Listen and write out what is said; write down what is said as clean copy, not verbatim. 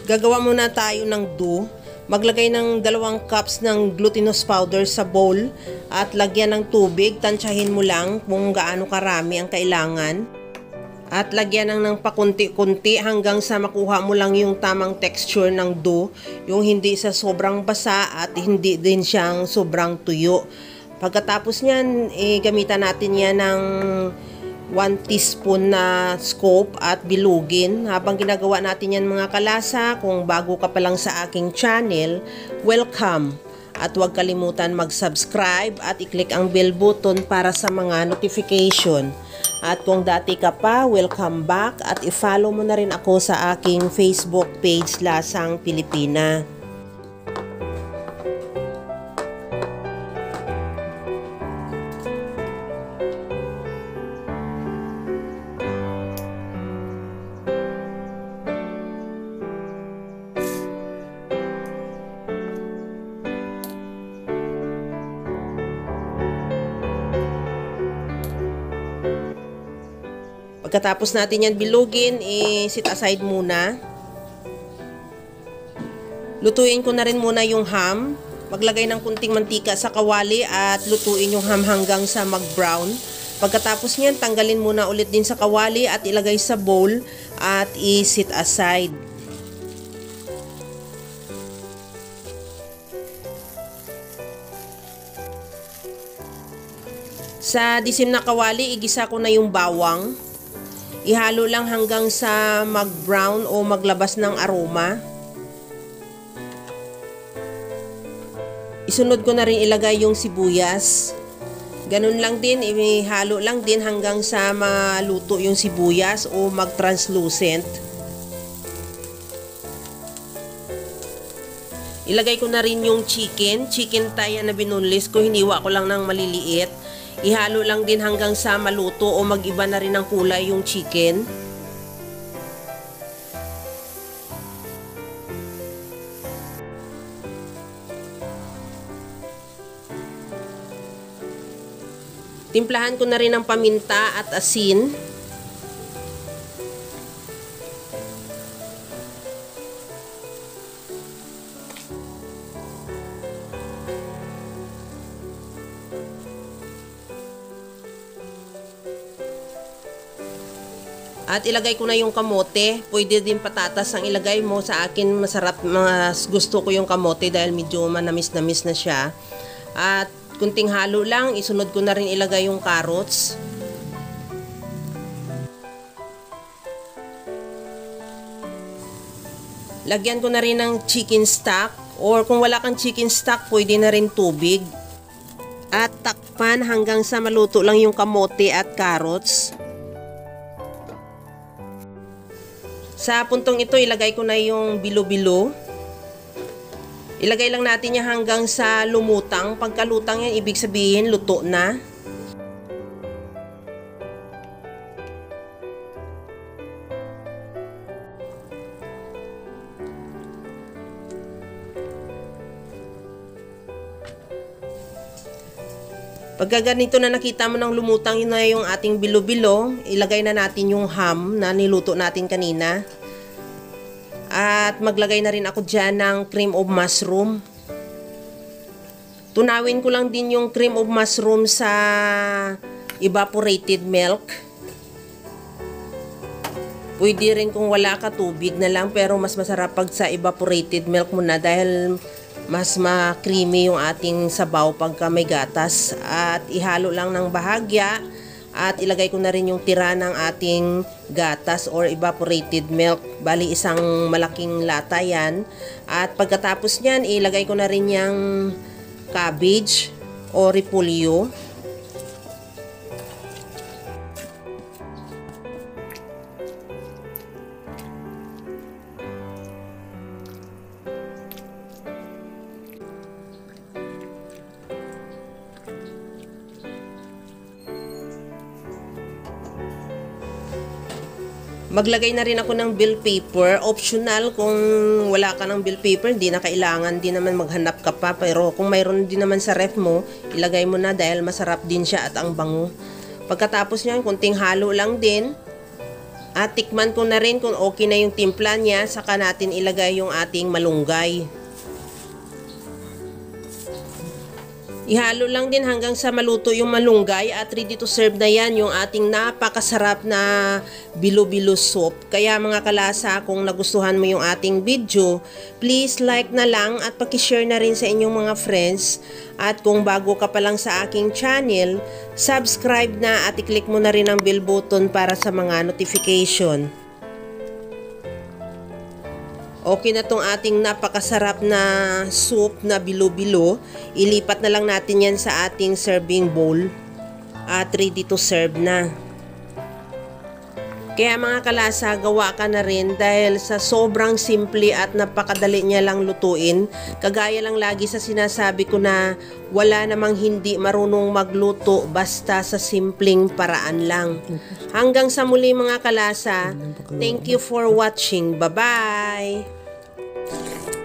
Gagawa muna tayo ng dough. Maglagay ng 2 cups ng glutinous powder sa bowl at lagyan ng tubig. Tansyahin mo lang kung gaano karami ang kailangan. At lagyan ng pakunti-kunti hanggang sa makuha mo lang yung tamang texture ng dough. Yung hindi sa sobrang basa at hindi din siyang sobrang tuyo. Pagkatapos niyan, gamitan natin yan ng 1 teaspoon na scoop at bilugin. Habang ginagawa natin yan mga kalasa, kung bago ka pa lang sa aking channel, welcome! At huwag kalimutan mag-subscribe at i-click ang bell button para sa mga notification. At kung dati ka pa, welcome back at i-follow mo na rin ako sa aking Facebook page Lasang Pilipina. Pagkatapos natin yan bilugin, set aside muna. Lutuin ko na rin muna yung ham. Maglagay ng kunting mantika sa kawali at lutuin yung ham hanggang sa mag-brown. Pagkatapos niyan, tanggalin muna ulit din sa kawali at ilagay sa bowl at i-set aside. Sa disim na kawali, igisa ko na yung bawang. Ihalo lang hanggang sa mag-brown o maglabas ng aroma. Isunod ko na rin ilagay yung sibuyas. Ganun lang din, ihalo lang din hanggang sa maluto yung sibuyas o mag-translucent. Ilagay ko na rin yung chicken thigh na binunlis ko, hiniwa ko lang ng maliliit. Ihalo lang din hanggang sa maluto o mag-iba na rin ng kulay yung chicken. Timplahan ko na rin ng paminta at asin. At ilagay ko na yung kamote. Pwede din patatas ang ilagay mo. Sa akin masarap, mas gusto ko yung kamote dahil medyo manamis-namis na siya. At kunting halo lang, isunod ko na rin ilagay yung carrots. Lagyan ko na rin ng chicken stock. Or kung wala kang chicken stock, pwede na rin tubig. At takpan hanggang sa maluto lang yung kamote at carrots. Sa puntong ito, ilagay ko na yung bilo-bilo. Ilagay lang natin yan hanggang sa lumutang. Pagkalutang yan, ibig sabihin, luto na. Pagka ganito na nakita mo ng lumutang yun na yung ating bilo-bilo, ilagay na natin yung ham na niluto natin kanina. At maglagay na rin ako dyan ng cream of mushroom. Tunawin ko lang din yung cream of mushroom sa evaporated milk. Pwede rin kung wala ka, tubig na lang, pero mas masarap pag sa evaporated milk mo na dahil mas ma-creamy yung ating sabaw pagka may gatas. At ihalo lang ng bahagya at ilagay ko na rin yung tira ng ating gatas or evaporated milk. Bali isang malaking lata yan. At pagkatapos nyan, ilagay ko na rin yung cabbage o repolyo. Maglagay na rin ako ng bell paper. Optional kung wala ka ng bell paper, hindi na kailangan din naman maghanap ka pa. Pero kung mayroon din naman sa ref mo, ilagay mo na dahil masarap din siya at ang bango. Pagkatapos niyan, kunting halo lang din. At tikman ko na rin kung okay na yung timpla niya, saka natin ilagay yung ating malunggay. Ihalo lang din hanggang sa maluto yung malunggay at ready to serve na yan yung ating napakasarap na bilo-bilo soup. Kaya mga kalasa, kung nagustuhan mo yung ating video, please like na lang at pakishare na rin sa inyong mga friends. At kung bago ka pa lang sa aking channel, subscribe na at i-click mo na rin ang bell button para sa mga notification. Okay na tong ating napakasarap na soup na bilo-bilo. Ilipat na lang natin yan sa ating serving bowl. At ready to serve na. Kaya mga kalasa, gawa ka na rin dahil sa sobrang simple at napakadali niya lang lutuin. Kagaya lang lagi sa sinasabi ko na wala namang hindi marunong magluto basta sa simpleng paraan lang. Hanggang sa muli mga kalasa, thank you for watching. Bye-bye!